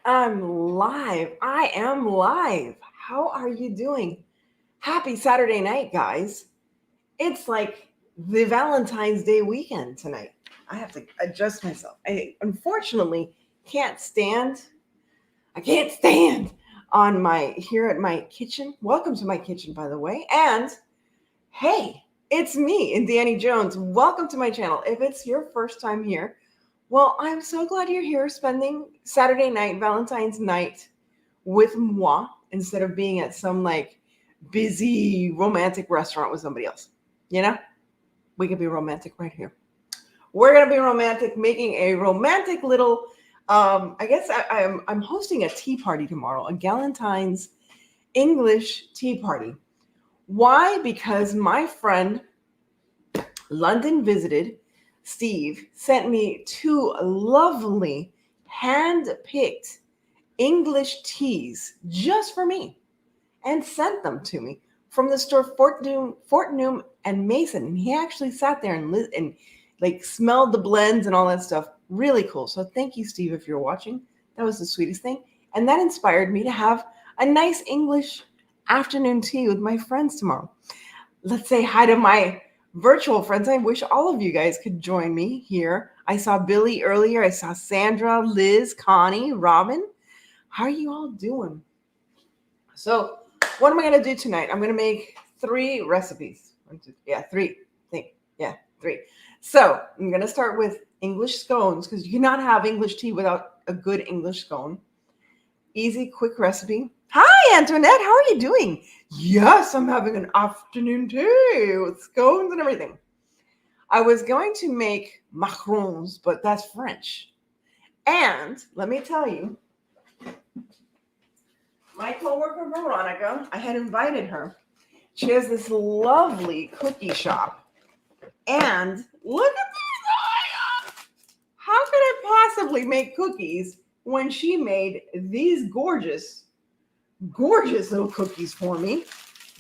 I'm live. I am live. How are you doing? Happy Saturday night, guys. It's like the Valentine's Day weekend tonight. I have to adjust myself. I unfortunately can't stand. I can't stand on my here at my kitchen. Welcome to my kitchen, by the way. And hey, it's me, Indiana Jones. Welcome to my channel. If it's your first time here, well, I'm so glad you're here spending Saturday night, Valentine's night with moi instead of being at some like busy romantic restaurant with somebody else. You know, we could be romantic right here. We're going to be romantic, making a romantic little, I guess I'm hosting a tea party tomorrow, a Galentine's English tea party. Why? Because my friend London visited. Steve sent me two lovely hand-picked English teas just for me and sent them to me from the store Fortnum and Mason. And he actually sat there and like smelled the blends and all that stuff. Really cool. So thank you, Steve, if you're watching. That was the sweetest thing. And that inspired me to have a nice English afternoon tea with my friends tomorrow. Let's say hi to my virtual friends. I wish all of you guys could join me here. I saw Billy earlier. I saw Sandra, Liz, Connie, Robin. How are you all doing? So what am I going to do tonight? I'm going to make three recipes. Three. Three. So I'm going to start with English scones because you cannot have English tea without a good English scone. Easy, quick recipe. Hi, Antoinette. How are you doing? Yes, I'm having an afternoon tea with scones and everything. I was going to make macarons, but that's French. And let me tell you, my coworker Veronica, I had invited her. She has this lovely cookie shop. And look at this. How could I possibly make cookies when she made these gorgeous little cookies for me?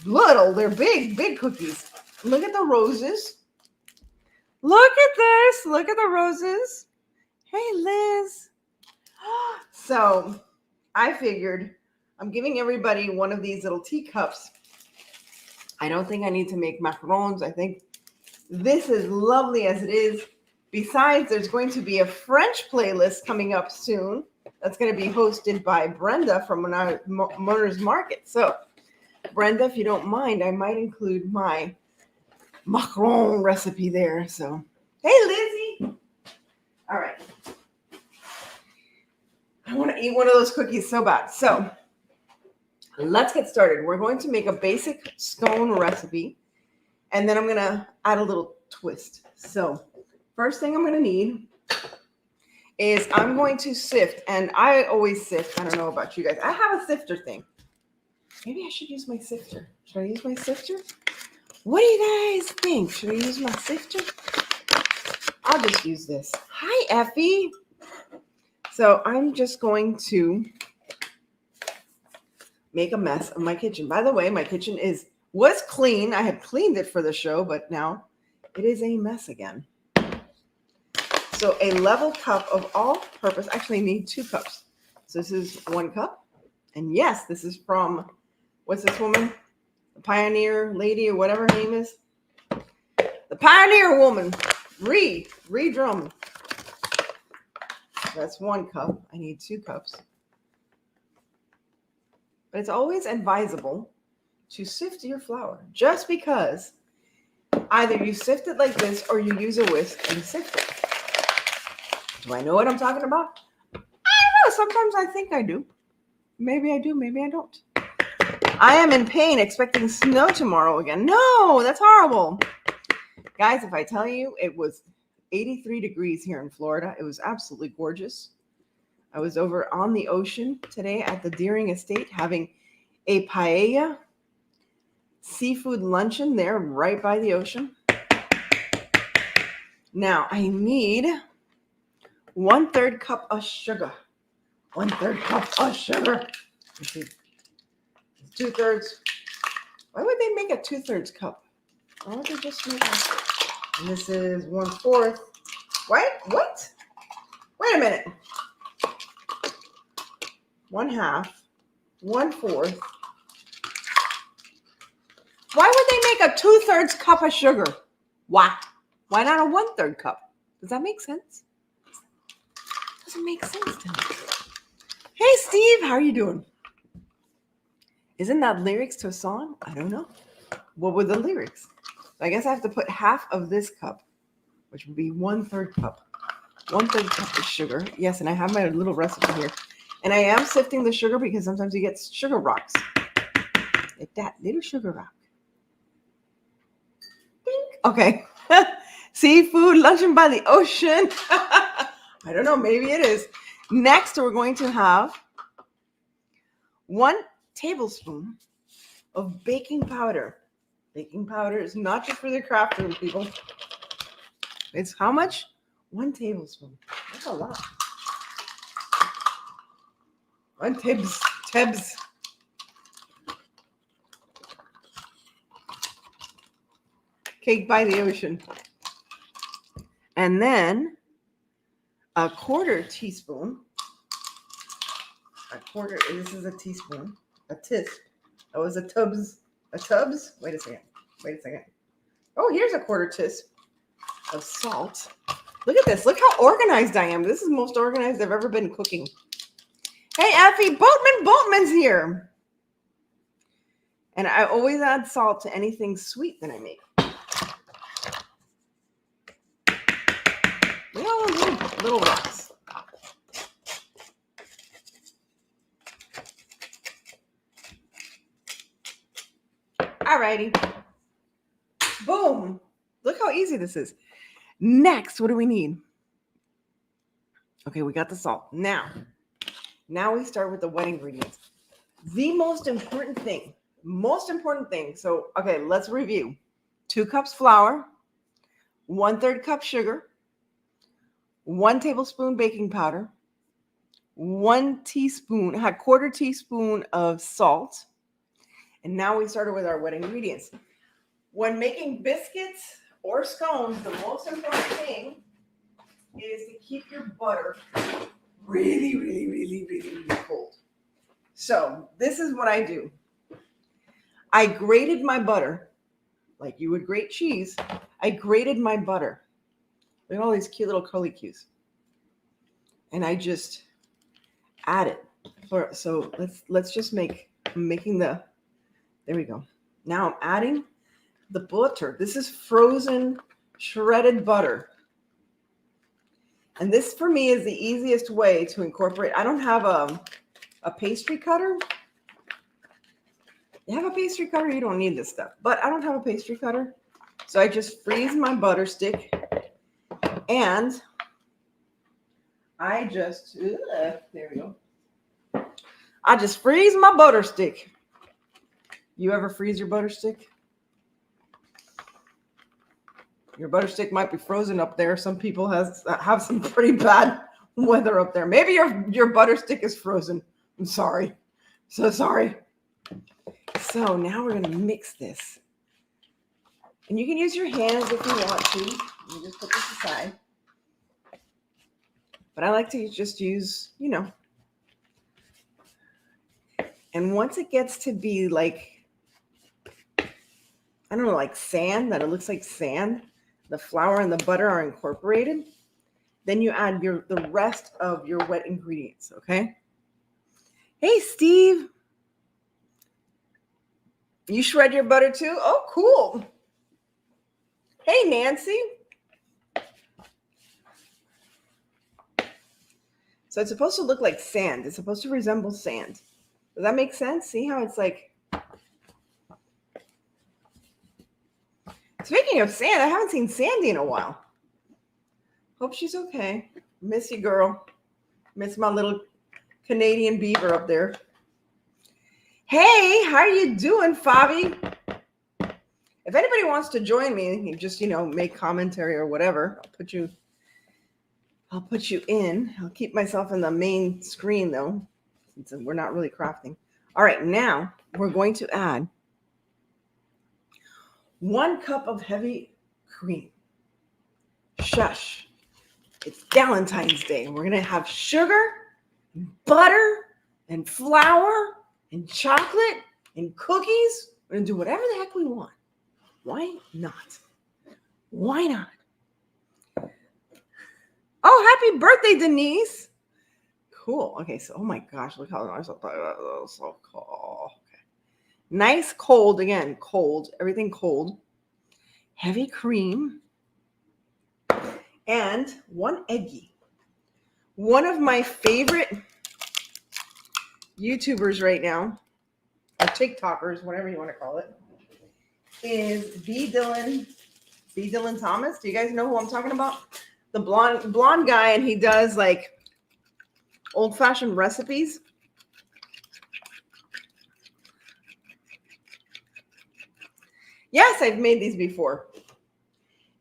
They're big cookies. Look at the roses. Look at this. Look at the roses. Hey, Liz. So I figured I'm giving everybody one of these little teacups. I don't think I need to make macarons. I think this is lovely as it is. Besides, there's going to be a French playlist coming up soon. That's going to be hosted by Brenda from Motors Market. So, Brenda, if you don't mind, I might include my macaron recipe there. So, hey, Lizzie. All right. I want to eat one of those cookies so bad. So, let's get started. We're going to make a basic scone recipe, and then I'm going to add a little twist. So, first thing I'm going to need is I'm going to sift, and I always sift. I don't know about you guys. I have a sifter thing. Maybe I should use my sifter. Should I use my sifter? What do you guys think? Should I use my sifter? I'll just use this. Hi, Effie. So I'm just going to make a mess of my kitchen. By the way, my kitchen was clean. I had cleaned it for the show, but now it is a mess again. So a level cup of all-purpose. Actually, I need 2 cups. So this is 1 cup. And yes, this is from, what's this woman? The Pioneer Lady or whatever her name is. The Pioneer Woman. Ree Drummond. That's 1 cup. I need 2 cups. But it's always advisable to sift your flour. Just because either you sift it like this or you use a whisk and sift it. Do I know what I'm talking about? I don't know. Sometimes I think I do. Maybe I do. Maybe I don't. I am in pain expecting snow tomorrow again. No, that's horrible. Guys, if I tell you, it was 83 degrees here in Florida. It was absolutely gorgeous. I was over on the ocean today at the Deering Estate having a paella seafood luncheon there right by the ocean. Now, I need 1/3 cup of sugar. 1/3 cup of sugar. 2/3. Why would they make a 2/3 cup? Why would they just make a... And this is 1/4. What? Wait a minute. 1/2, 1/4. Why would they make a 2/3 cup of sugar? Why? Why not a 1/3 cup? Does that make sense? Doesn't make sense to me. Hey, Steve, how are you doing? Isn't that lyrics to a song? I don't know. What were the lyrics? I guess I have to put half of this cup, which would be 1/3 cup. 1/3 cup of sugar. Yes, and I have my little recipe here. And I am sifting the sugar because sometimes you get sugar rocks. Like that little sugar rock. Okay. Seafood, luncheon by the ocean. I don't know. Maybe it is. Next, we're going to have 1 tablespoon of baking powder. Baking powder is not just for the craft room, people. It's how much? 1 tablespoon. That's a lot. 1 tebs. Cake by the ocean. And then a 1/4 teaspoon. This is a teaspoon. A tisp. That was a tubs. A tubs? Wait a second. Oh, here's a 1/4 tisp of salt. Look at this. Look how organized I am. This is the most organized I've ever been cooking. Hey, Effie, Boatman's here. And I always add salt to anything sweet that I make. Look at all those little rocks. Alrighty. Boom. Look how easy this is. Next, what do we need? Okay, we got the salt. Now we start with the wet ingredients. The most important thing. So, okay, let's review. 2 cups flour, 1/3 cup sugar, 1 tablespoon baking powder, 1 teaspoon, 1/4 teaspoon of salt. And now we started with our wet ingredients. When making biscuits or scones, the most important thing is to keep your butter really, really, really, really, really cold. So this is what I do. I grated my butter like you would grate cheese. I grated my butter. Look at all these cute little curly cues. And I just add it. So let's just making the, there we go. Now I'm adding the butter. This is frozen shredded butter. And this for me is the easiest way to incorporate. I don't have a pastry cutter. You have a pastry cutter, you don't need this stuff. But I don't have a pastry cutter. So I just freeze my butter stick. And I just, there we go. I just freeze my butter stick. You ever freeze your butter stick? Your butter stick might be frozen up there. Some people have some pretty bad weather up there. Maybe your butter stick is frozen. I'm sorry. So sorry. So now we're going to mix this. And you can use your hands if you want to. You just put this aside. But I like to just use, And once it gets to be like, I don't know, like sand, that it looks like sand, the flour and the butter are incorporated, then you add the rest of your wet ingredients, okay? Hey, Steve. You shred your butter too? Oh, cool. Hey, Nancy. So it's supposed to look like sand. It's supposed to resemble sand. Does that make sense? See how it's like... Speaking of sand, I haven't seen Sandy in a while. Hope she's okay. Miss you, girl. Miss my little Canadian beaver up there. Hey, how are you doing, Fabi? If anybody wants to join me, you just, make commentary or whatever. I'll put you in. I'll keep myself in the main screen, though, since we're not really crafting. All right, now we're going to add 1 cup of heavy cream. Shush. It's Valentine's Day. We're going to have sugar, butter, and flour and chocolate and cookies. We're going to do whatever the heck we want. Why not? Why not? Oh, happy birthday, Denise. Cool. Okay, so, oh my gosh, look how nice. So cool. Okay. Nice, cold, again, cold, everything cold. Heavy cream. And one eggie. One of my favorite YouTubers right now, or TikTokers, whatever you want to call it, is B. Dylan Thomas. Do you guys know who I'm talking about? The blonde guy, and he does like old-fashioned recipes. Yes, I've made these before.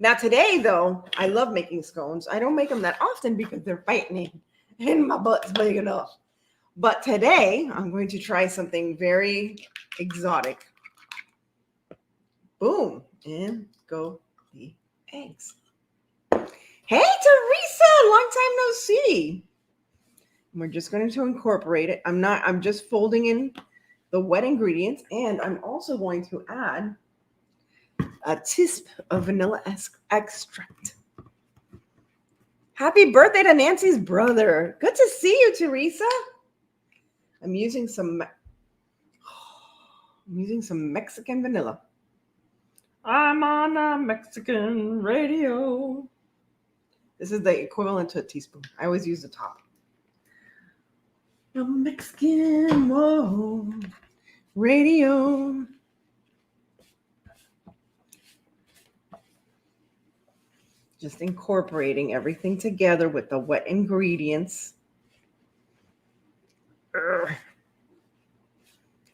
Now today, though, I love making scones. I don't make them that often because they're fattening and my butt's big enough. But today, I'm going to try something very exotic. Boom, and go the eggs. Hey, Teresa, long time no see. We're just going to incorporate it. I'm just folding in the wet ingredients, and I'm also going to add a teaspoon of vanilla extract. Happy birthday to Nancy's brother. Good to see you, Teresa. I'm using some Mexican vanilla. I'm on a Mexican radio. This is the equivalent to a teaspoon. I always use the top. A Mexican radio. Just incorporating everything together with the wet ingredients. I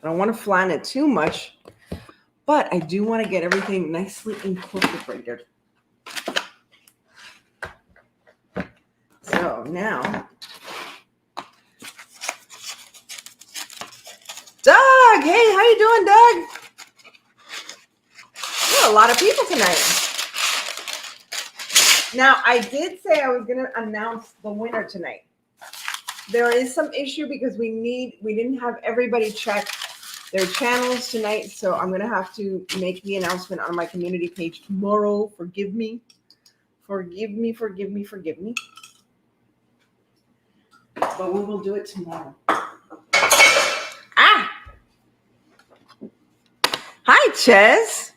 don't want to flatten it too much, but I do want to get everything nicely incorporated. So now, Doug, hey, how you doing, Doug? There are a lot of people tonight. Now, I did say I was going to announce the winner tonight. There is some issue because we didn't have everybody check their channels tonight, so I'm going to have to make the announcement on my community page tomorrow. Forgive me. Forgive me. But we will do it tomorrow. Ah! Hi, Ches.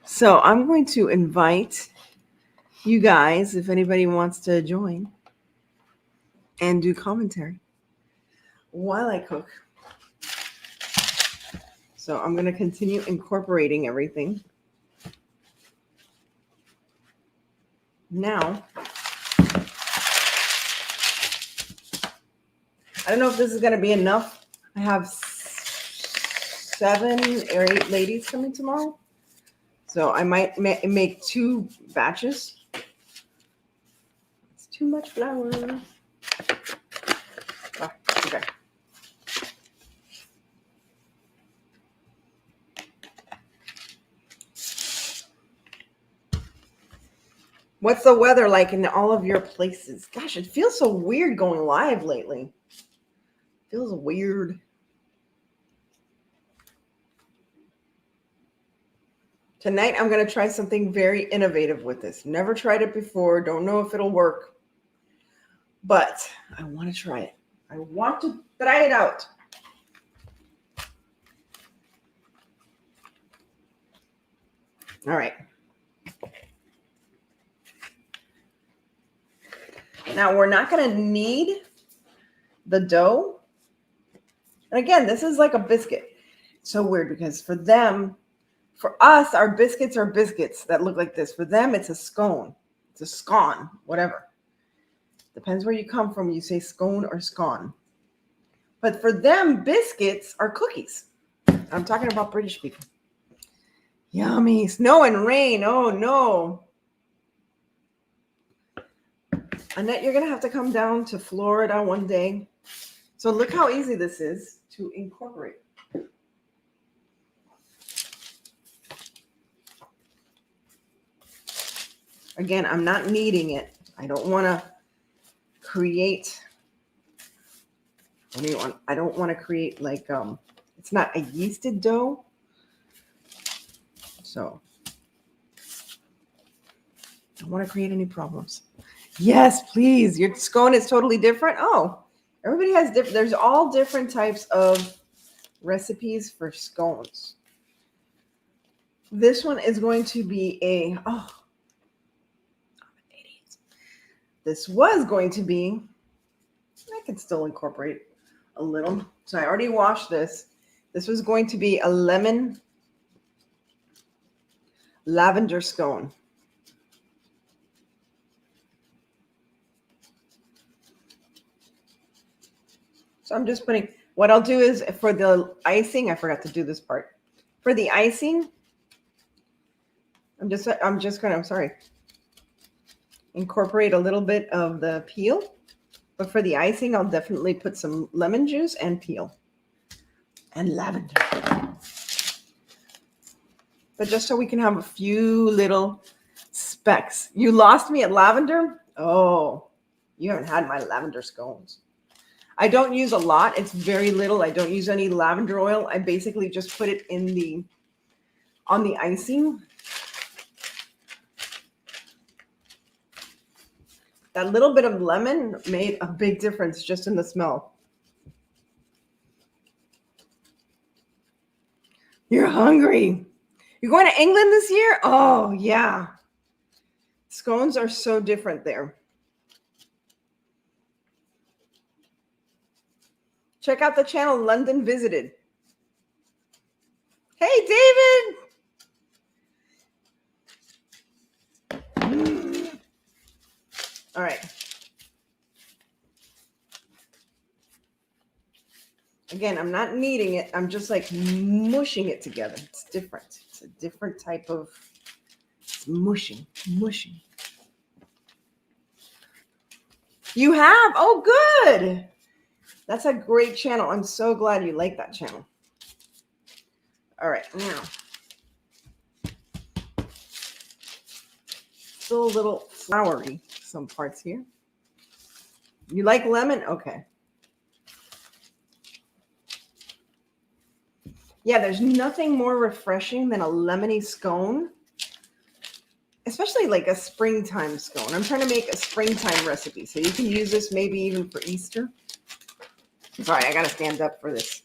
So I'm going to invite you guys, if anybody wants to join and do commentary while I cook. So I'm going to continue incorporating everything. Now, I don't know if this is going to be enough. I have 7 or 8 ladies coming tomorrow. So I might make 2 batches. It's too much flour. Oh, okay. What's the weather like in all of your places? Gosh, it feels so weird going live lately. It feels weird. Tonight, I'm going to try something very innovative with this. Never tried it before. Don't know if it'll work. But I want to try it. I want to try it out. All right. Now, we're not going to knead the dough. And again, this is like a biscuit. It's so weird because for us, our biscuits are biscuits that look like this. For them, it's a scone. It's a scone, whatever. Depends where you come from. You say scone or scone. But for them, biscuits are cookies. I'm talking about British people. Yummy. Snow and rain. Oh, no. Annette, you're going to have to come down to Florida one day. So look how easy this is to incorporate. Again, I'm not kneading it. I don't want to create what do you want? I don't want to create like, it's not a yeasted dough. So I don't want to create any problems. Yes, please. Your scone is totally different. Oh, everybody has different, there's all different types of recipes for scones. This one is going to be a, oh, this was going to be, I can still incorporate a little. So I already washed this. This was going to be a lemon lavender scone. So I'm just putting, what I'll do is for the icing, I forgot to do this part. For the icing, I'm just going to, I'm sorry, incorporate a little bit of the peel. But for the icing, I'll definitely put some lemon juice and peel and lavender. But just so we can have a few little specks. You lost me at lavender? Oh, you haven't had my lavender scones. I don't use a lot. It's very little. I don't use any lavender oil. I basically just put it in the, on the icing. That little bit of lemon made a big difference just in the smell. You're hungry. You're going to England this year? Oh, yeah. Scones are so different there. Check out the channel London Visited. Hey, David. All right. Again, I'm not kneading it. I'm just like mushing it together. It's different. It's a different type of mushing. You have? Oh, good. That's a great channel. I'm so glad you like that channel. All right, now. Still a little floury, some parts here. You like lemon? Okay. Yeah, there's nothing more refreshing than a lemony scone, especially like a springtime scone. I'm trying to make a springtime recipe, so you can use this maybe even for Easter. Sorry, I got to stand up for this.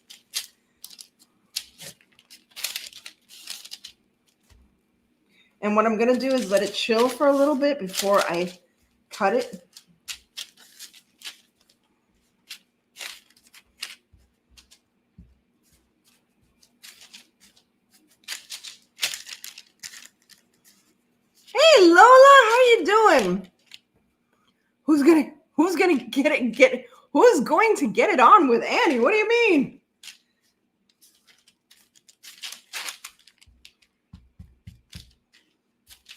And what I'm going to do is let it chill for a little bit before I cut it. Hey Lola, how you doing? Who's going to get it on with Annie? What do you mean?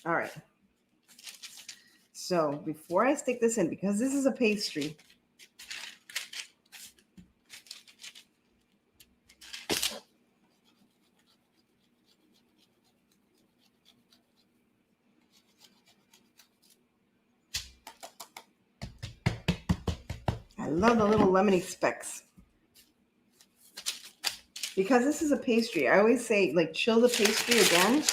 All right. So before I stick this in, because this is a pastry, I love the little lemony specks. Because this is a pastry, I always say, like, chill the pastry again.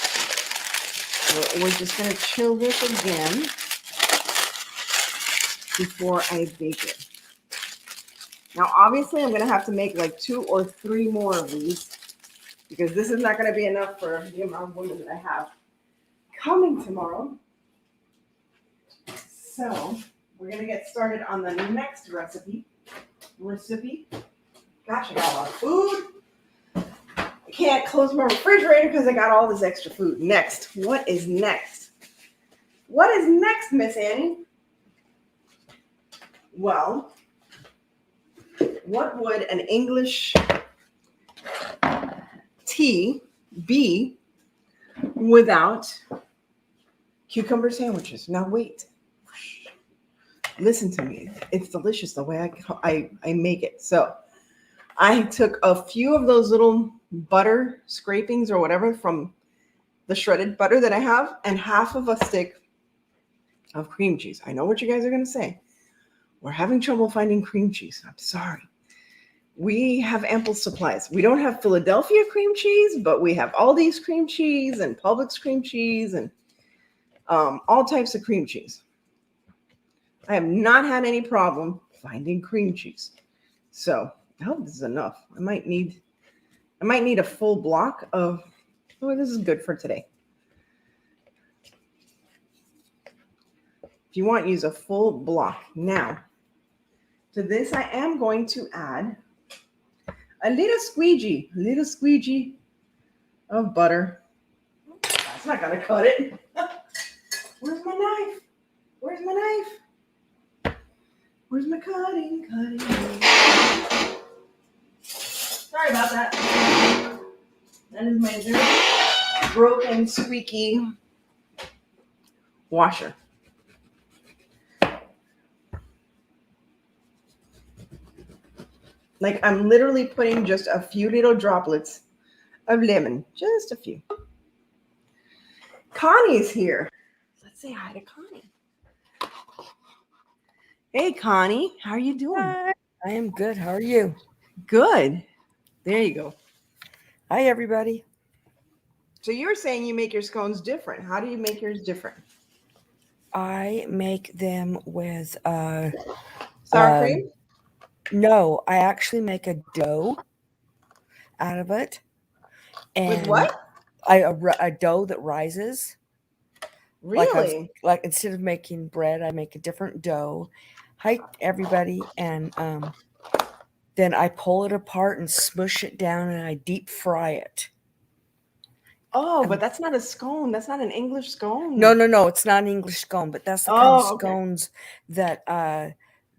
We're just going to chill this again before I bake it. Now, obviously, I'm going to have to make like 2 or 3 more of these because this is not going to be enough for the amount of women that I have coming tomorrow. So we're going to get started on the next recipe. Gosh, I got a lot of food. I can't close my refrigerator because I got all this extra food. Next. What is next? What is next, Miss Annie? Well, what would an English tea be without cucumber sandwiches? Now wait. Listen to me. It's delicious the way I make it. So I took a few of those little butter scrapings or whatever from the shredded butter that I have and half of a stick of cream cheese. I know what you guys are going to say. We're having trouble finding cream cheese. I'm sorry. we have ample supplies. We don't have Philadelphia cream cheese, but we have Aldi's cream cheese and Publix cream cheese and all types of cream cheese. I have not had any problem finding cream cheese. So I hope this is enough. I might need a full block of, oh, this is good for today. If you want, use a full block. Now, to this, I am going to add a little squeegee of butter. That's not gonna cut it. Where's my knife? Where's my knife? Where's my cutting? Sorry about that. That is my very broken, squeaky washer. Like I'm literally putting just a few little droplets of lemon, just a few. Connie's here. Let's say hi to Connie. Hey, Connie, how are you doing? Hi. I am good. How are you? Good. There you go. Hi, everybody. So you were saying you make your scones different. How do you make yours different? I make them with Sour cream? No, I actually make a dough out of it. And With what? A dough that rises. Really? Like instead of making bread, I make a different dough. Hi, everybody. And then I pull it apart and smush it down and I deep fry it. Oh, but that's not a scone. That's not an English scone. No. It's not an English scone, but that's the kind of scones that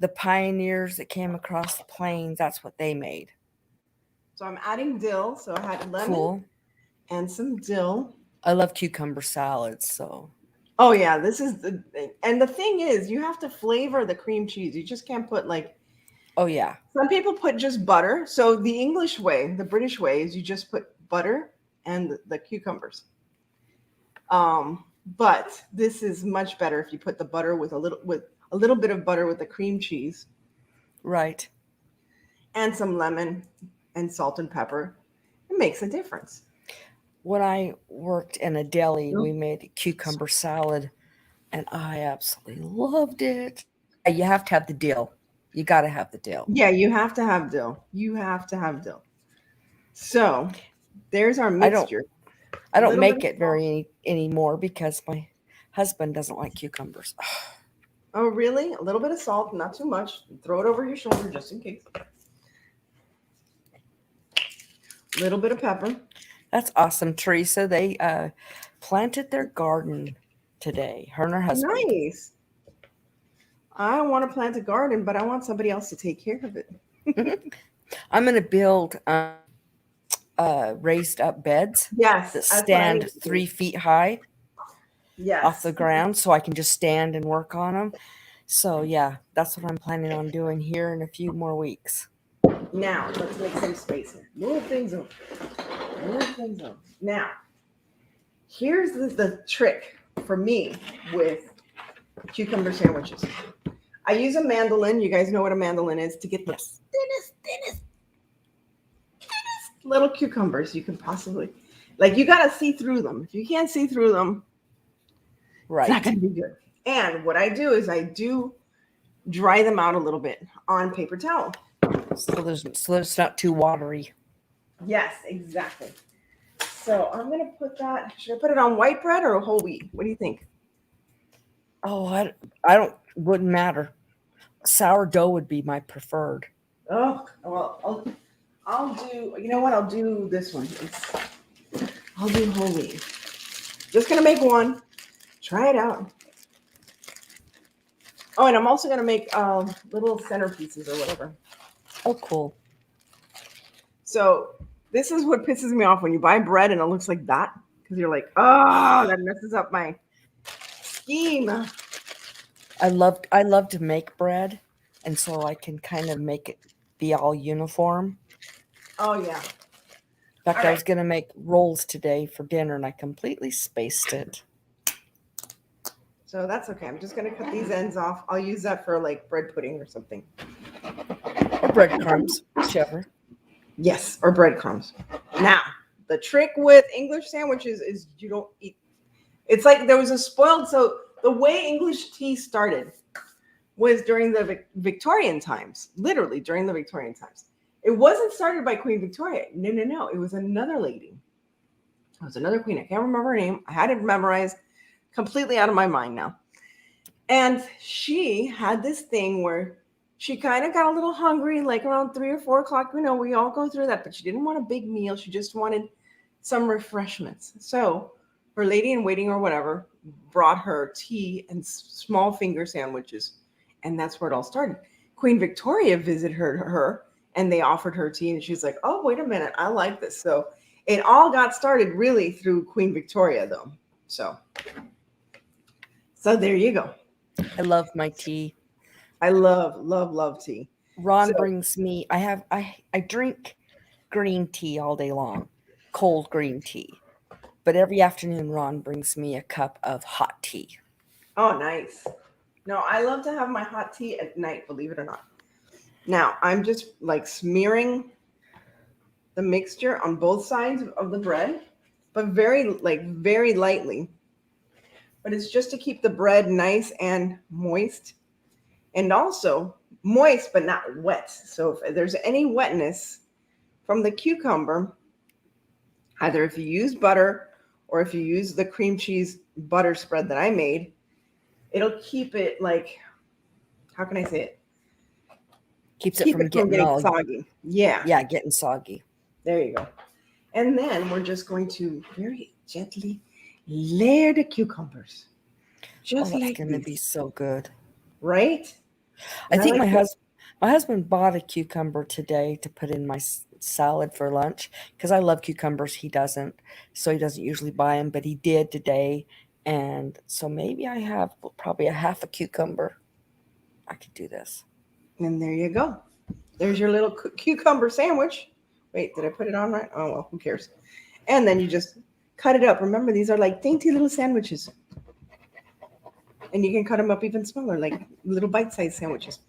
the pioneers that came across the plains, that's what they made. So I'm adding dill. So I had lemon and some dill. I love cucumber salads, so. Oh yeah, this is and the thing is, you have to flavor the cream cheese. You just can't put like. Oh yeah. Some people put just butter. So the English way, the British way, is you just put butter and the cucumbers. But this is much better if you put the butter with a little bit of butter with the cream cheese. Right. And some lemon and salt and pepper. It makes a difference. When I worked in a deli, we made a cucumber salad and I absolutely loved it. You have to have the dill. You got to have the dill. Yeah, you have to have dill. You have to have dill. So there's our mixture. I don't make it very anymore because my husband doesn't like cucumbers. Oh, really? A little bit of salt, not too much. Throw it over your shoulder just in case. A little bit of pepper. That's awesome, Teresa. They planted their garden today, her and her husband. Nice. I want to plant a garden, but I want somebody else to take care of it. I'm going to build raised up beds that stand 3 feet high off the ground so I can just stand and work on them. So yeah, that's what I'm planning on doing here in a few more weeks. Now, let's make some space here. Move things over. Now, here's the trick for me with cucumber sandwiches. I use a mandolin. You guys know what a mandolin is, to get the thinnest little cucumbers you can possibly. Like, you got to see through them. If you can't see through them, it's not going to be good. And what I do is I do dry them out a little bit on paper towel. So it's not too watery. Yes, exactly. So I'm going to put that. Should I put it on white bread or whole wheat? What do you think? Oh, I wouldn't matter. Sourdough would be my preferred. Oh, well, I'll do, you know what? I'll do this one. I'll do whole wheat. Just going to make one. Try it out. Oh, and I'm also going to make little centerpieces or whatever. Oh, cool. So this is what pisses me off when you buy bread and it looks like that. Because you're like, oh, that messes up my scheme. I love to make bread, and so I can kind of make it be all uniform. Oh, yeah. In fact, I was going to make rolls today for dinner, and I completely spaced it. So that's okay. I'm just going to cut these ends off. I'll use that for like bread pudding or something. Or breadcrumbs, whichever. Yes, or breadcrumbs. Now, the trick with English sandwiches is you don't eat. It's like there was a spoiled. So the way English tea started was during the Victorian times, literally during the Victorian times. It wasn't started by Queen Victoria. No. It was another lady. It was another queen. I can't remember her name. I had it memorized, completely out of my mind now. And she had this thing where she kind of got a little hungry, like around 3 or 4 o'clock. You know, we all go through that, but she didn't want a big meal. She just wanted some refreshments. So her lady in waiting or whatever brought her tea and small finger sandwiches. And that's where it all started. Queen Victoria visited her and they offered her tea. And she's like, oh, wait a minute. I like this. So it all got started really through Queen Victoria, though. So there you go. I love my tea. I love tea. Ron brings me, I drink green tea all day long, cold green tea. But every afternoon, Ron brings me a cup of hot tea. Oh, nice. No, I love to have my hot tea at night, believe it or not. Now, I'm just like smearing the mixture on both sides of the bread, but very lightly. But it's just to keep the bread nice and moist. And also moist, but not wet. So if there's any wetness from the cucumber, either if you use butter or if you use the cream cheese butter spread that I made, it'll keep it like, how can I say it? Keeps it from getting all soggy. Yeah. Yeah, getting soggy. There you go. And then we're just going to very gently layer the cucumbers. Just that's like going to be so good. Right? I think my husband bought a cucumber today to put in my salad for lunch because I love cucumbers. He doesn't, so he doesn't usually buy them, but he did today. And so maybe I have probably a half a cucumber. I could do this. And there you go. There's your little cucumber sandwich. Wait, did I put it on right? Oh, well, who cares? And then you just cut it up. Remember, these are like dainty little sandwiches. And you can cut them up even smaller, like little bite-sized sandwiches.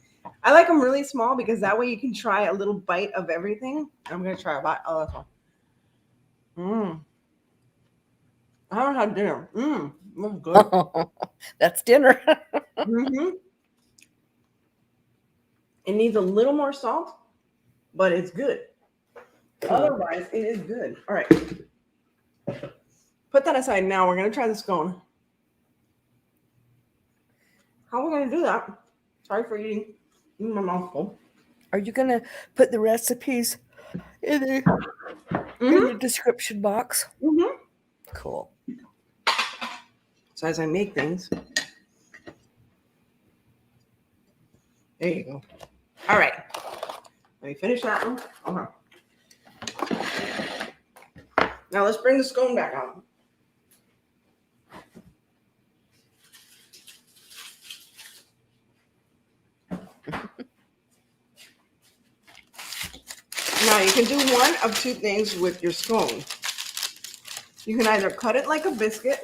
I like them really small because that way you can try a little bite of everything. I'm going to try a bite. Oh, that's one. I haven't had dinner. That's good. That's dinner. It needs a little more salt, but it's good. Cool. Otherwise, it is good. All right. Put that aside now. We're going to try the scone. How are we going to do that? Sorry for eating my mouth full. Are you going to put the recipes in the description box? Cool. So as I make things, there you go. All right. Let me finish that one. Now let's bring the scone back out. Now you can do one of two things with your scone. You can either cut it like a biscuit.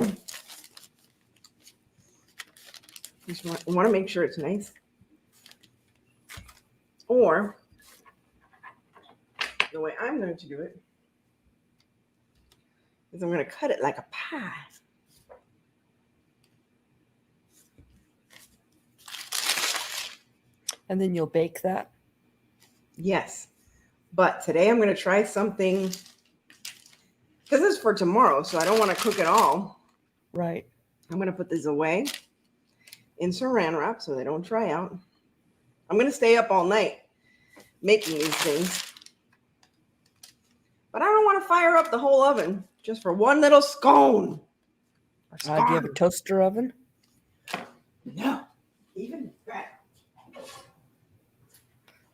You want to make sure it's nice. Or the way I'm going to do it is I'm going to cut it like a pie. And then you'll bake that? Yes. But today I'm going to try something, because this is for tomorrow, so I don't want to cook it all. Right. I'm going to put these away in saran wrap so they don't dry out. I'm going to stay up all night making these things. But I don't want to fire up the whole oven just for one little scone. Do you have a toaster oven? No. Even better.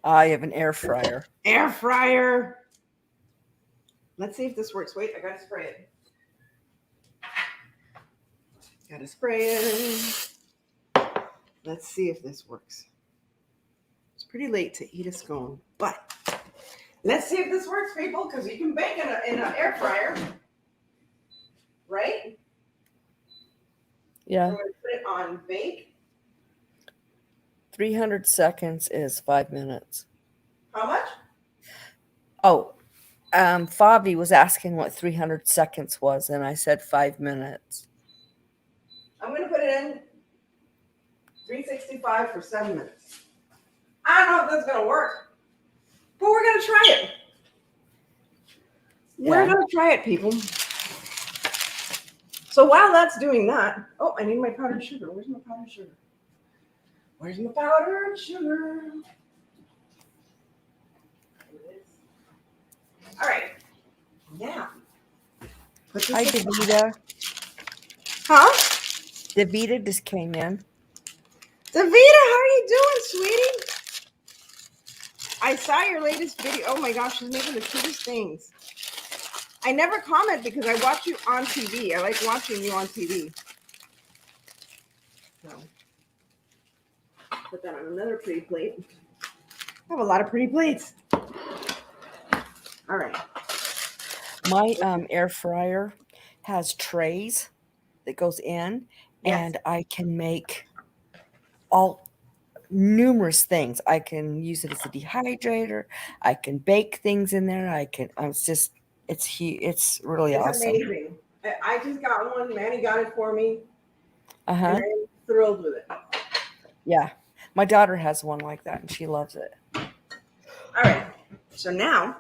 I have an air fryer. Air fryer. Let's see if this works. Wait, I got to spray it. Got to spray it. Let's see if this works. It's pretty late to eat a scone, but let's see if this works, people, because you can bake in an air fryer, right? Yeah. I'm going to put it on bake. 300 seconds is 5 minutes. How much? Oh, Fabi was asking what 300 seconds was, and I said 5 minutes. I'm going to put it in 365 for 7 minutes. I don't know if that's going to work, but we're going to try it. We're going to try it, people. So while that's doing that, oh, I need my powdered sugar. Where's my powdered sugar? Where's my powdered sugar? All right. Now, hi, Davita. Huh? Davita just came in. Davita, how are you doing, sweetie? I saw your latest video. Oh my gosh, she's making the cutest things. I never comment because I watch you on TV. I like watching you on TV. So, put that on another pretty plate. I have a lot of pretty plates. All right. My air fryer has trays that goes in, and I can make numerous things. I can use it as a dehydrator. I can bake things in there. It's really awesome. Amazing. I just got one. Manny got it for me. And I'm thrilled with it. Yeah. My daughter has one like that, and she loves it. All right. So now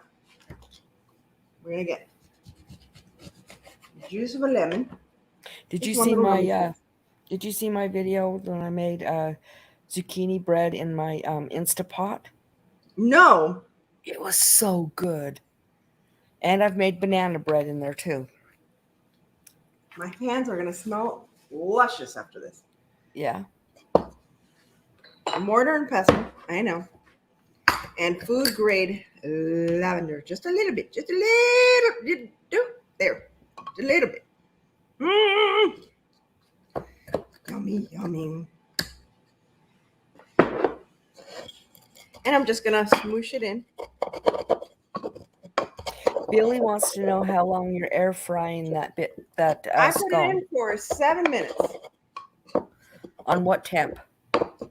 we're going to get the juice of a lemon. Did you see my video when I made zucchini bread in my Instapot? No. It was so good. And I've made banana bread in there too. My hands are going to smell luscious after this. Yeah. Mortar and pestle, I know. And food grade lavender. Just a little bit. Just a little. There. Just a little bit. Yummy, yummy. And I'm just going to smoosh it in. Billy wants to know how long you're air frying that I put scone. it in for 7 minutes. On what temp?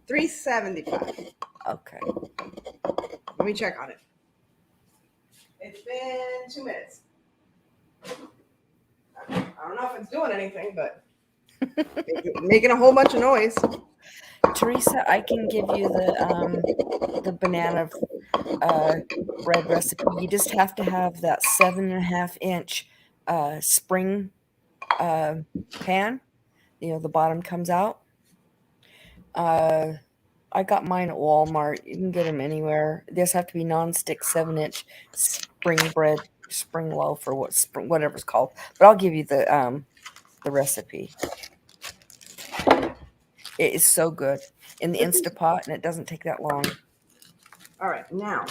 375. Okay. Let me check on it. It's been 2 minutes. I don't know if it's doing anything, but making a whole bunch of noise. Teresa, I can give you the banana bread recipe. You just have to have that 7.5 inch spring pan. The bottom comes out. I got mine at Walmart. You can get them anywhere. These have to be nonstick 7-inch spring loaf or whatever it's called. But I'll give you the recipe. It is so good in the Instapot, and it doesn't take that long. All right, now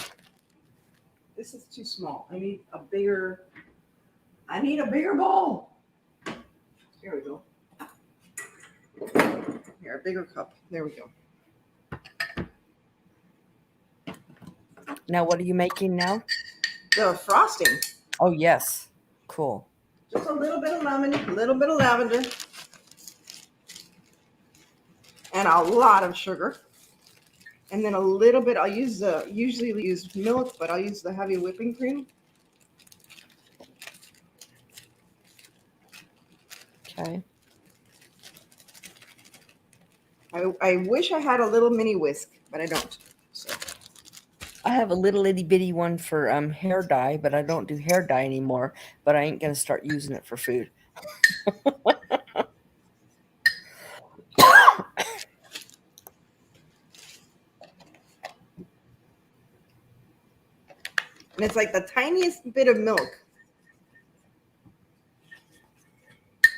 this is too small. I need a bigger bowl. Here we go. Here, a bigger cup. There we go. Now, what are you making now? The frosting. Oh, yes. Cool. Just a little bit of lemon, a little bit of lavender, and a lot of sugar. And then a little bit, usually use milk, but I'll use the heavy whipping cream. Okay. I wish I had a little mini whisk, but I don't. So. I have a little itty bitty one for hair dye, but I don't do hair dye anymore. But I ain't gonna start using it for food. And it's like the tiniest bit of milk.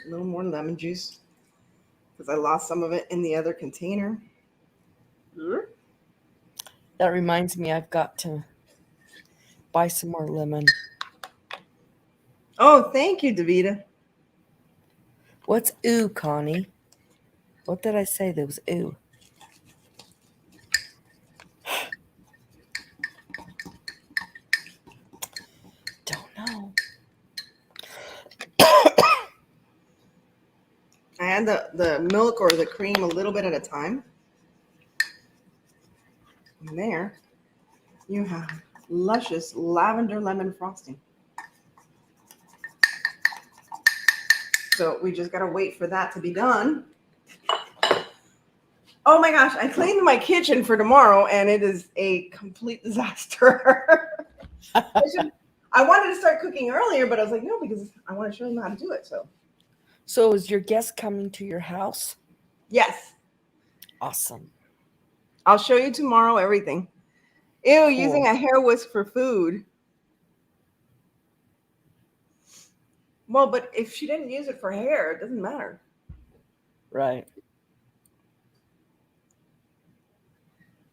A little more lemon juice because I lost some of it in the other container. That reminds me, I've got to buy some more lemon. Oh, thank you, Davita. What's ooh, Connie? What did I say? There was ooh. Don't know. I add the milk or the cream a little bit at a time. And there you have luscious lavender lemon frosting. So we just got to wait for that to be done. Oh my gosh, I cleaned my kitchen for tomorrow and it is a complete disaster. I wanted to start cooking earlier, but I was like, no, because I want to show them how to do it. So is your guest coming to your house? Yes. Awesome. I'll show you tomorrow everything. Ew, cool. Using a hair whisk for food. Well, but if she didn't use it for hair, it doesn't matter. Right.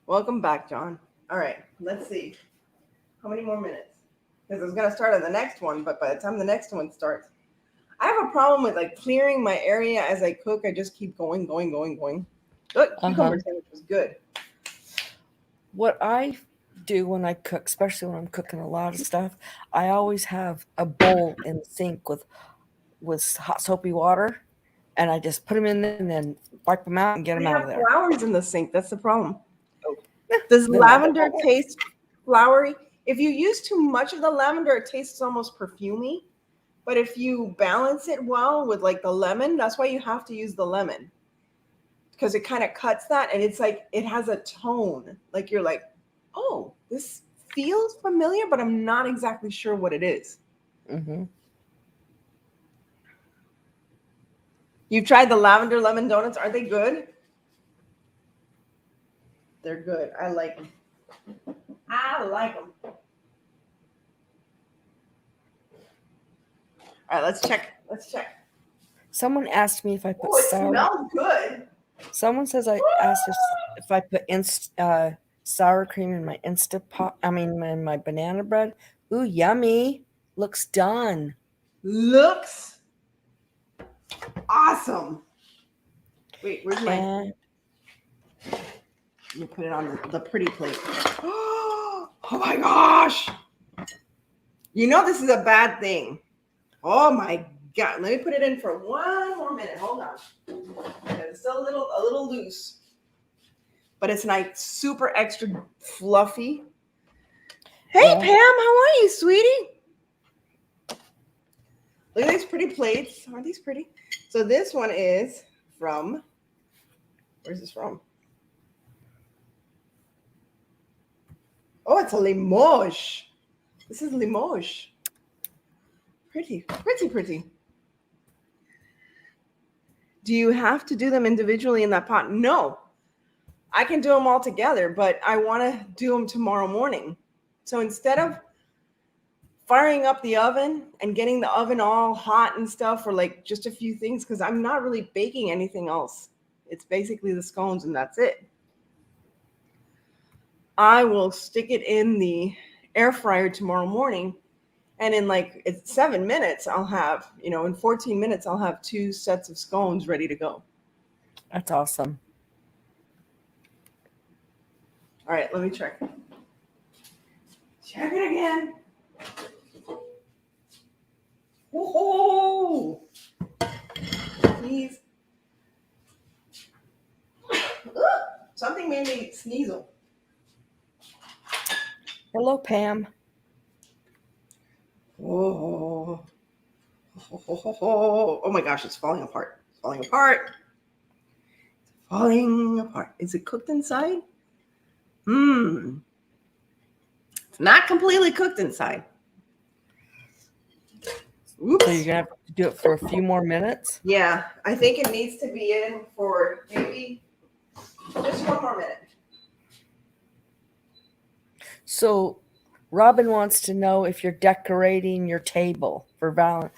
Welcome back, John. All right, let's see. How many more minutes? Because I was going to start on the next one, but by the time the next one starts, I have a problem with like clearing my area as I cook. I just keep going. Look, cucumber sandwich was good. What I do when I cook, especially when I'm cooking a lot of stuff, I always have a bowl in the sink with hot soapy water, and I just put them in there and then wipe them out and get them out of there. Flowers in the sink. That's the problem. Does lavender taste flowery? If you use too much of the lavender, it tastes almost perfumey. But if you balance it well with like the lemon, that's why you have to use the lemon. Because it kind of cuts that, and it's like it has a tone. Like you're like, oh, this feels familiar, but I'm not exactly sure what it is. Mm-hmm. You've tried the lavender lemon donuts. Aren't they good? They're good. I like them. All right, let's check. Someone asked me if I put sour. It smells good. Someone says I asked if I put sour cream in my in my banana bread. Ooh, yummy. Looks done. Looks awesome. Wait, where's my... Let me put it on the pretty plate. Oh my gosh. You know this is a bad thing. Oh my God. Let me put it in for one more minute. Hold on. It's still a little loose. But it's like super extra fluffy. Hey, Pam, how are you, sweetie? Look at these pretty plates. Aren't these pretty? So this one is from... Where's this from? Oh, it's a Limoges. This is Limoges. Pretty. Do you have to do them individually in that pot? No. I can do them all together, but I want to do them tomorrow morning. So instead of firing up the oven and getting the oven all hot and stuff for like just a few things, because I'm not really baking anything else. It's basically the scones and that's it. I will stick it in the air fryer tomorrow morning. And in like 7 minutes, I'll have, in 14 minutes, I'll have 2 sets of scones ready to go. That's awesome. All right, let me check. Check it again. Whoa! Please. Something made me sneeze. Hello, Pam. Oh my gosh, it's falling apart. Is it cooked inside? It's not completely cooked inside. Oops. So you're gonna have to do it for a few more minutes? Yeah, I think it needs to be in for maybe just 1 more minute. So Robin wants to know if you're decorating your table for Valentines.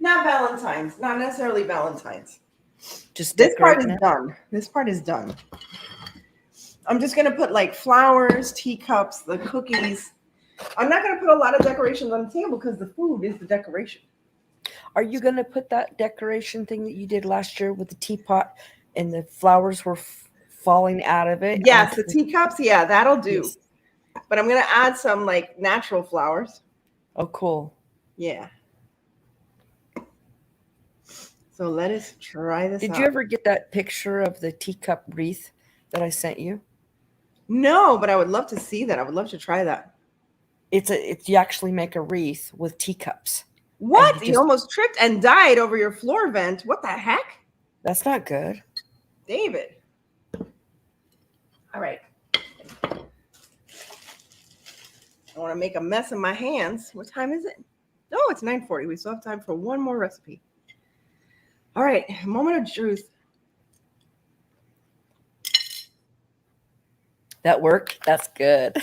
Not Valentines, not necessarily Valentines. Just this part is done. This part is done. I'm just gonna put like flowers, teacups, the cookies. I'm not gonna put a lot of decorations on the table because the food is the decoration. Are you gonna put that decoration thing that you did last year with the teapot and the flowers were falling out of it? Yes, the teacups. Yeah, that'll do. Yes. But I'm gonna add some like natural flowers. Oh, cool. Yeah. So let us try this Did out. you ever get that picture of the teacup wreath that I sent you? No, but I would love to see that. I would love to try that. You actually make a wreath with teacups. What? You almost tripped and died over your floor vent. What the heck? That's not good. David. All right. I want to make a mess of my hands. What time is it? Oh, it's 9:40. We still have time for one more recipe. All right, moment of truth. That worked? That's good.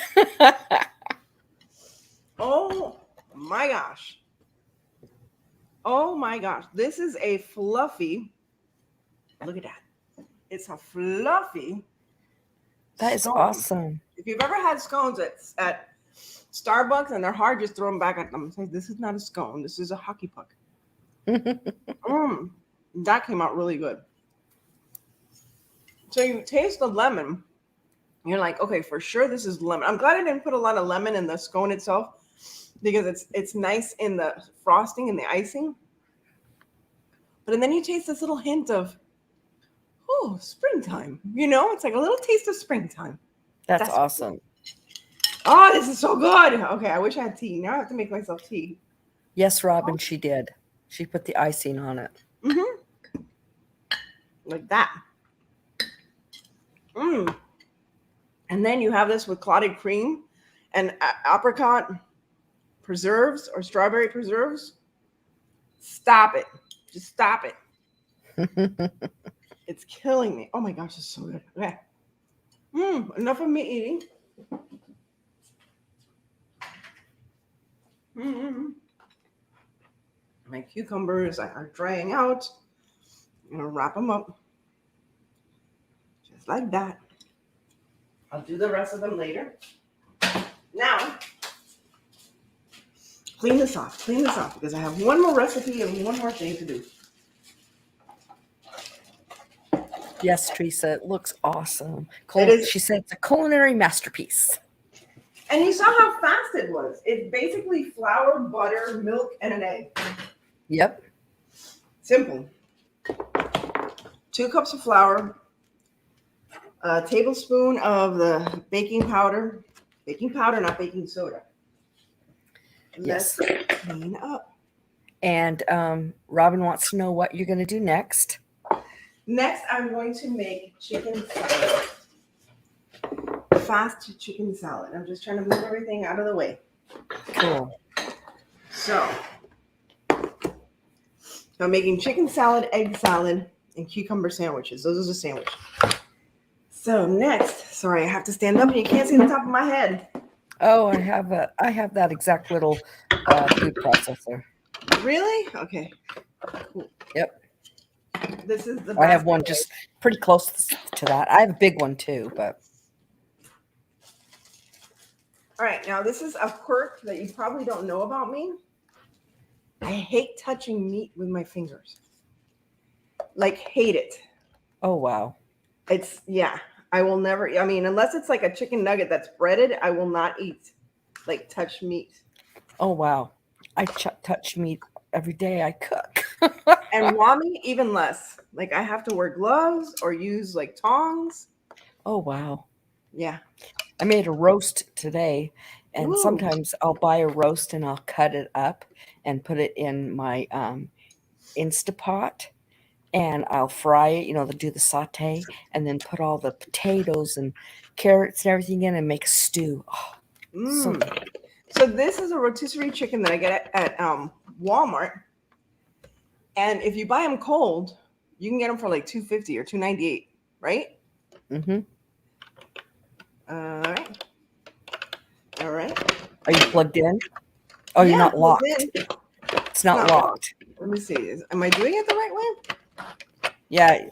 Oh my gosh. Oh my gosh. This is a fluffy. Look at that. It's a fluffy. That is awesome. If you've ever had scones at Starbucks and they're hard, just throw them back at them. Say, this is not a scone. This is a hockey puck. That came out really good. So you taste the lemon. You're like, okay, for sure this is lemon. I'm glad I didn't put a lot of lemon in the scone itself because it's nice in the frosting and the icing. But then you taste this little hint of, oh, springtime. You know, it's like a little taste of springtime. That's awesome. Good. Oh, this is so good. Okay, I wish I had tea. Now I have to make myself tea. Yes, Robin, she did. She put the icing on it. Mm-hmm. Like that. And then you have this with clotted cream and apricot preserves or strawberry preserves. Stop it. Just stop it. It's killing me. Oh my gosh, it's so good. Okay. Enough of me eating. My cucumbers are drying out. I'm gonna wrap them up. Just like that. I'll do the rest of them later. Now, clean this off because I have one more recipe and one more thing to do. Yes, Teresa, it looks awesome. She said it's a culinary masterpiece. And you saw how fast it was. It's basically flour, butter, milk, and an egg. Yep. Simple. 2 cups of flour, a tablespoon of the baking powder, not baking soda. Yes. Let's clean up. And Robin wants to know what you're going to do next. Next, I'm going to make chicken salad. Fast chicken salad. I'm just trying to move everything out of the way. Cool. So I'm making chicken salad, egg salad, and cucumber sandwiches. Those are the sandwiches. So next, sorry, I have to stand up and you can't see the top of my head. Oh, I have that exact little food processor. Really? Okay. Cool. Yep. This is the. I have one just pretty close to that. I have a big one too, but. All right, now this is a quirk that you probably don't know about me. I hate touching meat with my fingers. Like, hate it. Oh, wow. I will never, unless it's like a chicken nugget that's breaded, I will not eat, touch meat. Oh, wow. I touch meat every day I cook. And wami, even less. Like, I have to wear gloves or use, tongs. Oh, wow. Yeah. I made a roast today, and Ooh. Sometimes I'll buy a roast and I'll cut it up and put it in my Instapot, and I'll fry it, do the saute, and then put all the potatoes and carrots and everything in and make a stew. Oh, so good. So this is a rotisserie chicken that I get at Walmart, and if you buy them cold, you can get them for like $2.50 or $2.98, right? Mm-hmm. All right. Are you plugged in? Oh, yeah, you're not locked. It's not locked. Let me see. Am I doing it the right way? Yeah.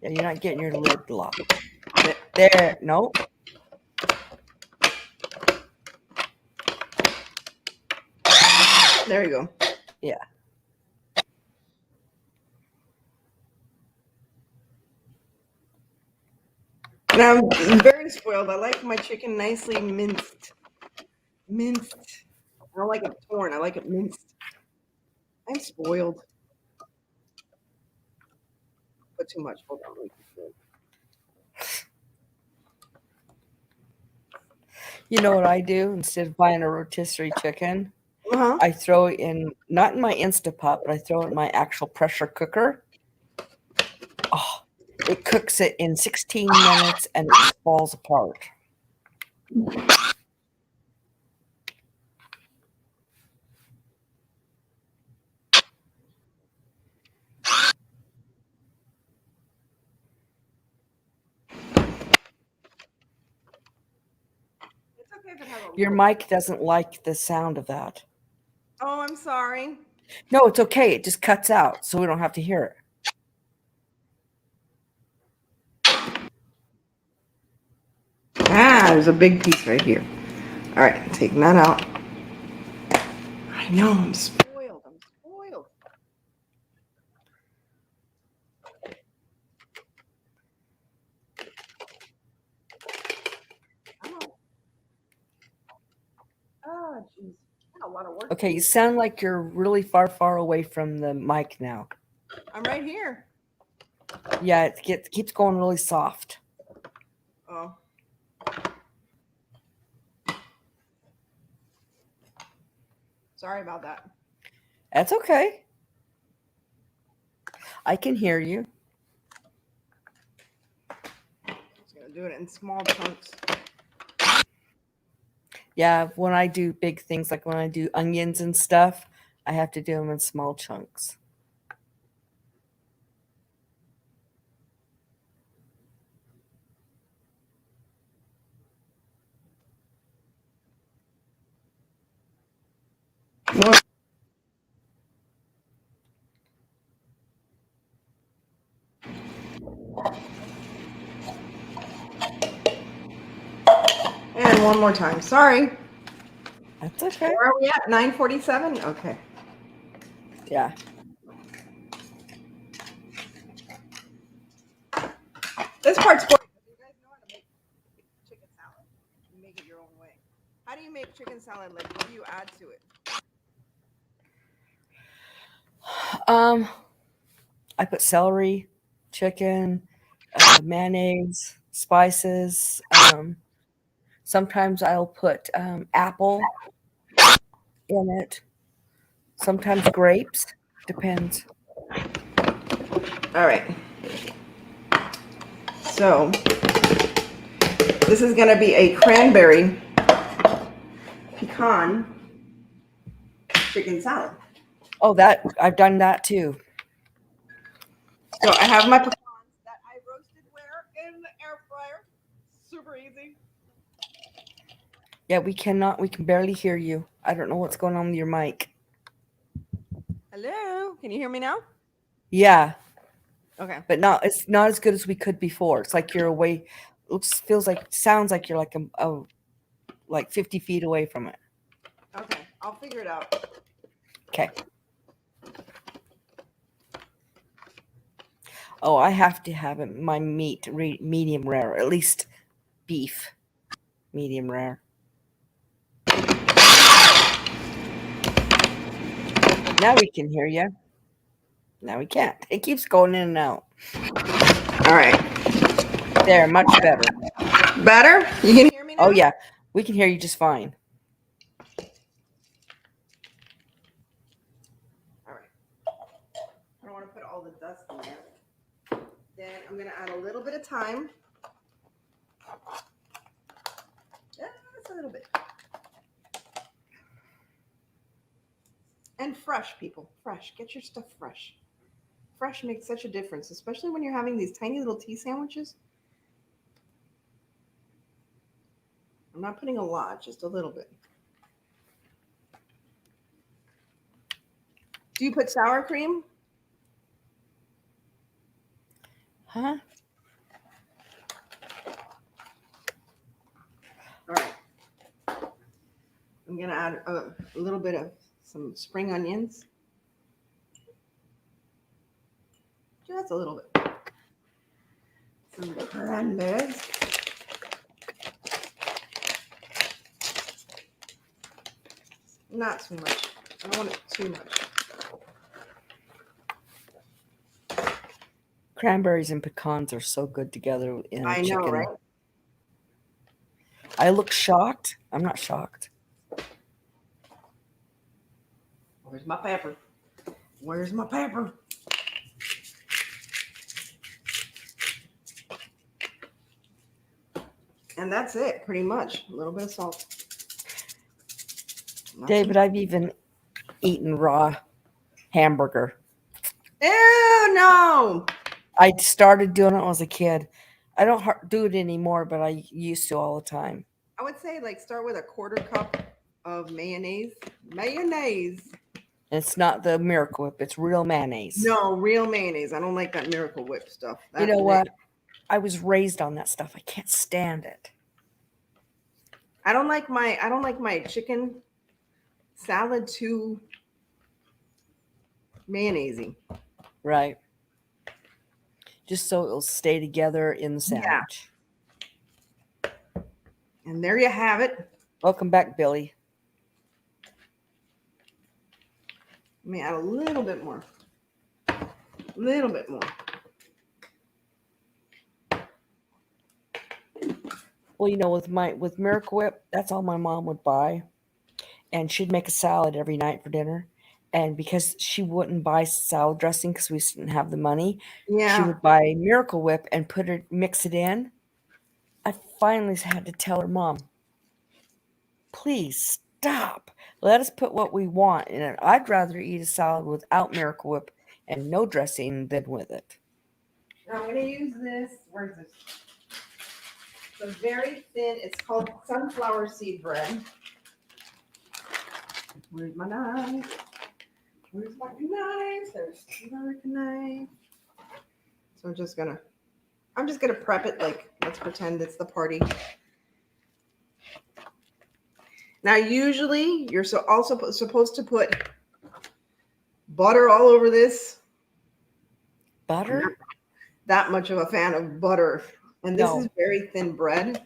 Yeah, you're not getting your lid locked. There. Nope. There you go. Yeah. And I'm very spoiled. I like my chicken nicely minced. I don't like it torn. I like it minced. I'm spoiled. Put too much. Hold on. You know what I do? Instead of buying a rotisserie chicken, Uh-huh. I throw it in, not in my Instapot, but I throw it in my actual pressure cooker. Oh, it cooks it in 16 minutes and it just falls apart. It's okay if it has a Your little. mic doesn't like the sound of that. Oh, I'm sorry. No, it's okay. It just cuts out, so we don't have to hear it. Ah, there's a big piece right here. All right, taking that out. I know, I'm spoiled. I'm spoiled. Oh, jeez. A lot of work. Okay, you sound like you're really far, far away from the mic now. I'm right here. Yeah, it keeps going really soft. Oh. Sorry about that. That's okay. I can hear you. I'm just going to do it in small chunks. Yeah, when I do big things, like when I do onions and stuff, I have to do them in small chunks. And one more time. Sorry. That's okay. Where are we at? 9:47? Okay. Yeah. This part's for you guys know how to make chicken salad. You make it your own way. How do you make chicken salad? Like, what do you add to it? I put celery, chicken, mayonnaise, spices. Sometimes I'll put apple in it. Sometimes grapes. Depends. All right. So, this is going to be a cranberry pecan chicken salad. Oh, that I've done that too. So I have my pecans that I roasted in the air fryer. Super easy. Yeah, we can barely hear you. I don't know what's going on with your mic. Hello? Can you hear me now? Yeah. Okay. But it's not as good as we could before. It's like you're away. Sounds like you're like like 50 feet away from it. Okay. I'll figure it out. Okay. Oh, I have to have my meat medium rare, at least beef medium rare. Now we can hear you. Now we can't. It keeps going in and out. All right. There, much better. Better? You can hear me now? Oh, yeah. We can hear you just fine. All right. I don't want to put all the dust in there. Then I'm going to add a little bit of thyme. Just a little bit. And fresh, people. Fresh. Get your stuff fresh. Fresh makes such a difference, especially when you're having these tiny little tea sandwiches. I'm not putting a lot, just a little bit. Do you put sour cream? Huh? All right. I'm going to add a little bit of some spring onions. Just a little bit. Some cranberries. Not too much. I don't want it too much. Cranberries and pecans are so good together in a chicken. I know, right? I look shocked. I'm not shocked. Where's my pepper? Where's my pepper? And that's it, pretty much. A little bit of salt. David, I've even eaten raw hamburger. Ew, no. I started doing it when I was a kid. I don't do it anymore, but I used to all the time. I would say like start with a 1/4 cup of mayonnaise. Mayonnaise. It's not the Miracle Whip. It's real mayonnaise. No, real mayonnaise. I don't like that Miracle Whip stuff. You know what? I was raised on that stuff. I can't stand it. I don't like my chicken salad too mayonnaisey. Right. Just so it'll stay together in the sandwich. Yeah. And there you have it. Welcome back, Billy. Let me add a little bit more. A little bit more. Well, you know, with Miracle Whip, that's all my mom would buy. And she'd make a salad every night for dinner. And because she wouldn't buy salad dressing because we didn't have the money, she would buy Miracle Whip and mix it in. I finally had to tell her, Mom, please stop. Let us put what we want in it. I'd rather eat a salad without Miracle Whip and no dressing than with it. Now I'm going to use this. Where's this? It's very thin. It's called sunflower seed bread. Where's my knife? Where's my knife? There's another knife. So I'm just gonna prep it like, let's pretend it's the party. Now, usually you're also supposed to put butter all over this. Butter? I'm not that much of a fan of butter. And this is very thin bread.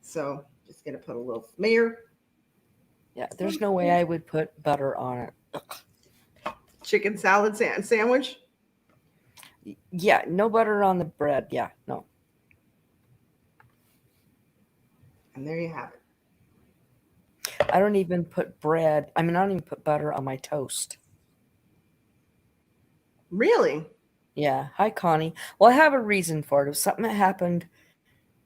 So just gonna put a little smear. Yeah, there's no way I would put butter on it. Ugh. Chicken salad sandwich? Yeah, no butter on the bread. Yeah, no. And there you have it. I don't even put bread. I don't even put butter on my toast. Really? Yeah. Hi, Connie. Well, I have a reason for it. It was something that happened,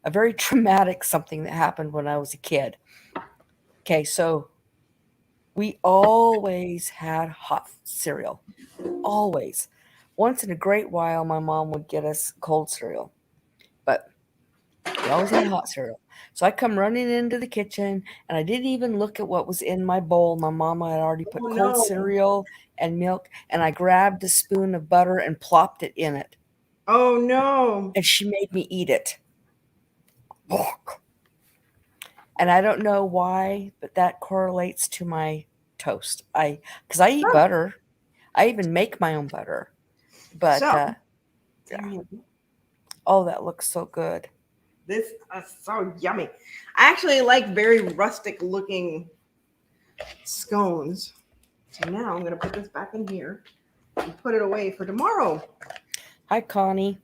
a very traumatic something that happened when I was a kid. Okay, so we always had hot cereal. Always. Once in a great while, my mom would get us cold cereal. But we always had hot cereal. So I come running into the kitchen, and I didn't even look at what was in my bowl. My mama had already put cold cereal and milk, and I grabbed a spoon of butter and plopped it in it. Oh, no. And she made me eat it. And I don't know why, but that correlates to my toast. Because I eat butter. I even make my own butter. But, yeah. Oh, that looks so good. This is so yummy. I actually like very rustic looking scones. So now I'm going to put this back in here and put it away for tomorrow. Hi, Connie.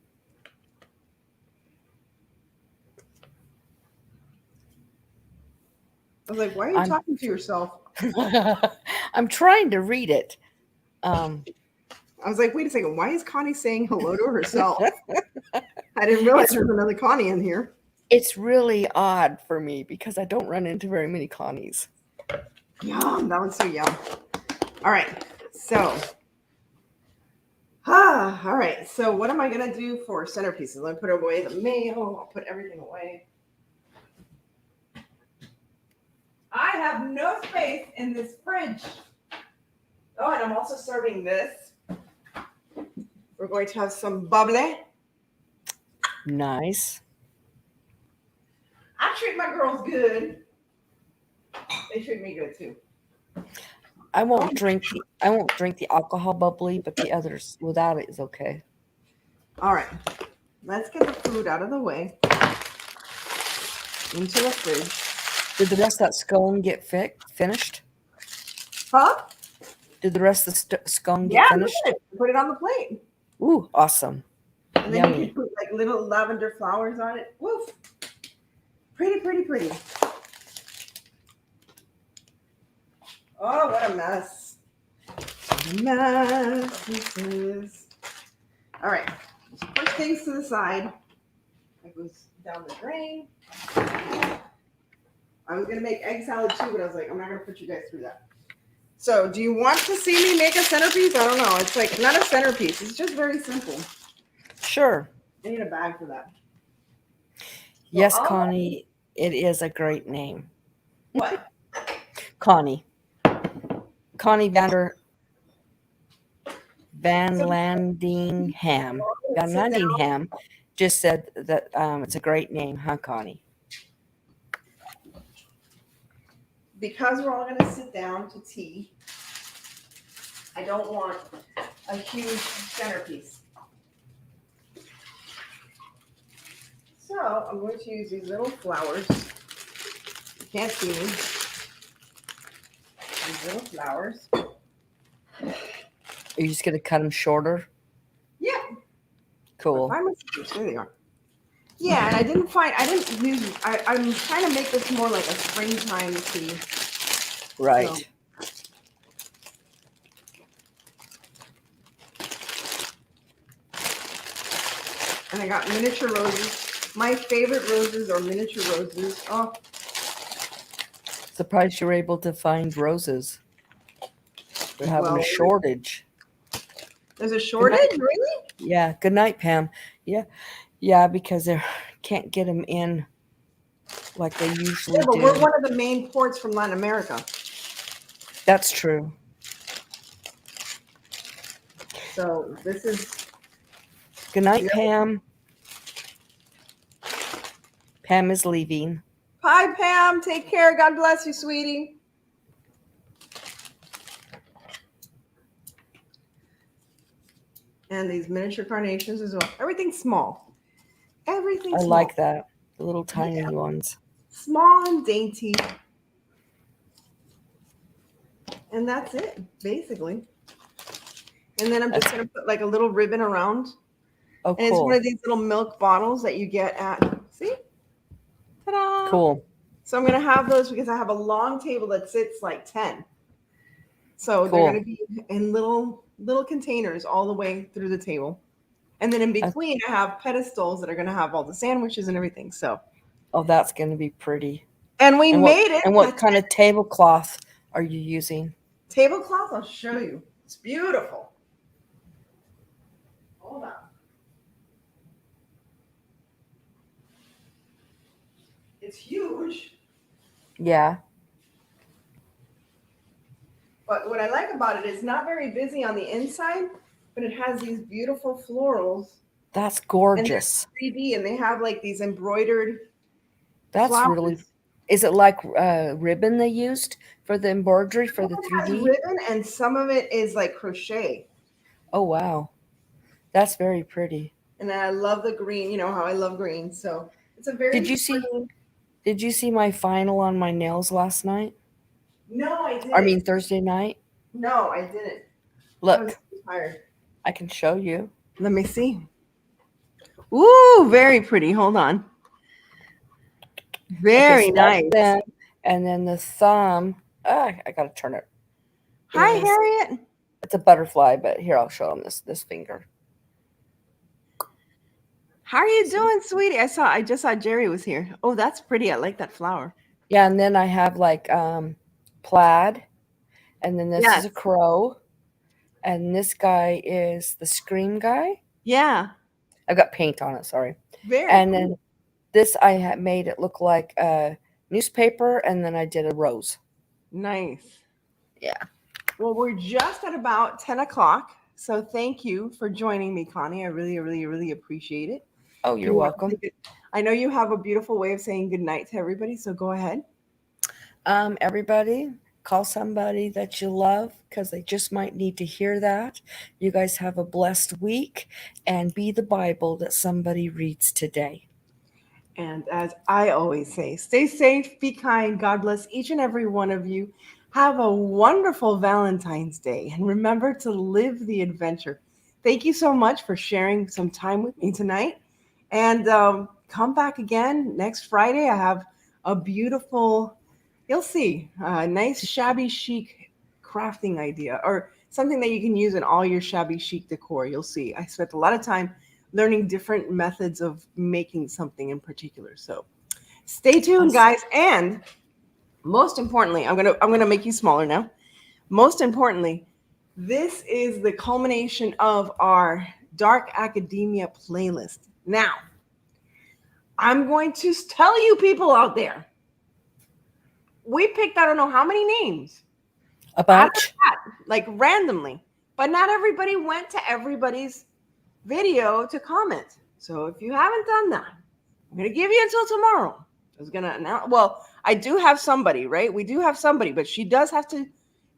I was like, why are you talking to yourself? I'm trying to read it. I was like, wait a second. Why is Connie saying hello to herself? I didn't realize there was another Connie in here. It's really odd for me because I don't run into very many Connies. Yum. That was so yum. All right. So, all right. So what am I going to do for centerpieces? Let me put away the mail. I'll put everything away. I have no space in this fridge. Oh, and I'm also serving this. We're going to have some bubbly. Nice. I treat my girls good. They treat me good too. I won't drink the alcohol bubbly, but the others without it is okay. All right. Let's get the food out of the way. Into the fridge. Did the rest of that scone get finished? Huh? Did the rest of the scone get finished? Put it on the plate. Ooh, awesome. And then you can put like little lavender flowers on it. Woof. Pretty, pretty, pretty. Oh, what a mess. What a mess this is. All right. Let's push things to the side. That goes down the drain. I was going to make egg salad too, but I was like, I'm not going to put you guys through that. So do you want to see me make a centerpiece? I don't know. It's like not a centerpiece. It's just very simple. Sure. I need a bag for that. Yes, Connie, it is a great name. What? Connie. Connie Van Landingham. Van Landingham just said that it's a great name, huh, Connie? Because we're all going to sit down to tea, I don't want a huge centerpiece. So I'm going to use these little flowers. You can't see me. These little flowers. Are you just going to cut them shorter? Yeah. Cool. There they are. Yeah, and I'm trying to make this more like a springtime tea. Right. So. And I got miniature roses. My favorite roses are miniature roses. Oh. Surprised you were able to find roses. We're having a shortage. There's a shortage? Really? Yeah. Good night, Pam. Yeah. Yeah, because they can't get them in like they usually do. We're one of the main ports from Latin America. That's true. So this is... Good night, Pam. Pam is leaving. Bye, Pam. Take care. God bless you, sweetie. And these miniature carnations as well. Everything's small. Everything's small. I like that. The little tiny ones. Small and dainty. And that's it, basically. And then I'm just going to put like a little ribbon around. Oh, and it's one of these little milk bottles that you get at, see? Ta-da! Cool. So I'm going to have those because I have a long table that sits like 10. So they're going to be in little containers all the way through the table. And then in between, I have pedestals that are going to have all the sandwiches and everything. So, oh, that's going to be pretty. And we made it. And what kind of tablecloth are you using? Tablecloth? I'll show you. It's beautiful. Hold on. It's huge. Yeah. But what I like about it is not very busy on the inside, but it has these beautiful florals. That's gorgeous. And 3D, and they have like these embroidered. That's flowers. Really. Is it like ribbon they used for the embroidery for the 3D? Ribbon, and some of it is like crochet. Oh wow, that's very pretty. And I love the green. You know how I love green, so it's a very. Did you see my final on my nails last night? No, I didn't. I mean Thursday night. No, I didn't. Look, I was tired. I can show you. Let me see. Ooh, very pretty. Hold on. Very nice. And then the thumb. I gotta turn it. Hi, Harriet. It's a butterfly, but here I'll show them this finger. How are you doing, sweetie? I just saw Jerry was here. Oh, that's pretty. I like that flower. Yeah, and then I have like plaid, and then this is a crow, and this guy is the scream guy. Yeah, I've got paint on it. Sorry. Very. And then this I had made it look like a newspaper, and then I did a rose. Nice. Yeah. Well, we're just at about 10 o'clock. So thank you for joining me, Connie. I really, really, really appreciate it. Oh, you're welcome. I know you have a beautiful way of saying good night to everybody. So go ahead. Everybody, call somebody that you love because they just might need to hear that. You guys have a blessed week and be the Bible that somebody reads today. And as I always say, stay safe, be kind. God bless each and every one of you. Have a wonderful Valentine's Day. And remember to live the adventure. thank you so much for sharing some time with me tonight. And come back again next Friday. I have a beautiful, you'll see, nice shabby chic crafting idea, or something that you can use in all your shabby chic decor. You'll see. I spent a lot of time learning different methods of making something in particular. So stay tuned, guys. And most importantly, I'm gonna make you smaller now. Most importantly, this is the culmination of our Dark Academia playlist. Now, I'm going to tell you people out there, we picked, I don't know how many names. A bunch. Like randomly. But not everybody went to everybody's video to comment. So if you haven't done that, I'm going to give you until tomorrow. I was going to announce, well, I do have somebody, right? We do have somebody, but she does have to,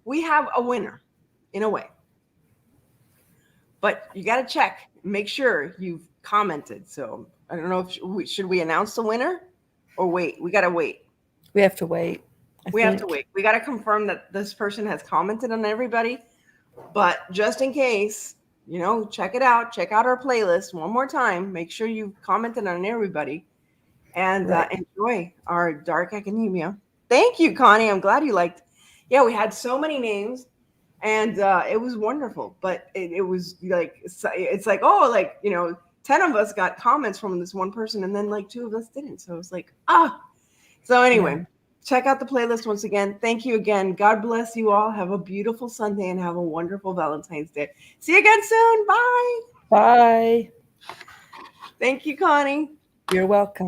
we have a winner in a way. But you got to check, make sure you've commented. So I don't know if should we announce the winner or wait? We got to wait. We have to wait. We have to wait. We got to confirm that this person has commented on everybody. But just in case, you know, check it out. Check out our playlist one more time. Make sure you commented on everybody and enjoy our Dark Academia. Thank you, Connie. I'm glad you liked. Yeah, we had so many names and it was wonderful. But it was like, it's like, oh, like, you know, 10 of us got comments from this one person and then like 2 of us didn't. So it was like, So anyway. Yeah. Check out the playlist once again. Thank you again. God bless you all. Have a beautiful Sunday and have a wonderful Valentine's Day. See you again soon. Bye. Bye. Thank you, Connie. You're welcome.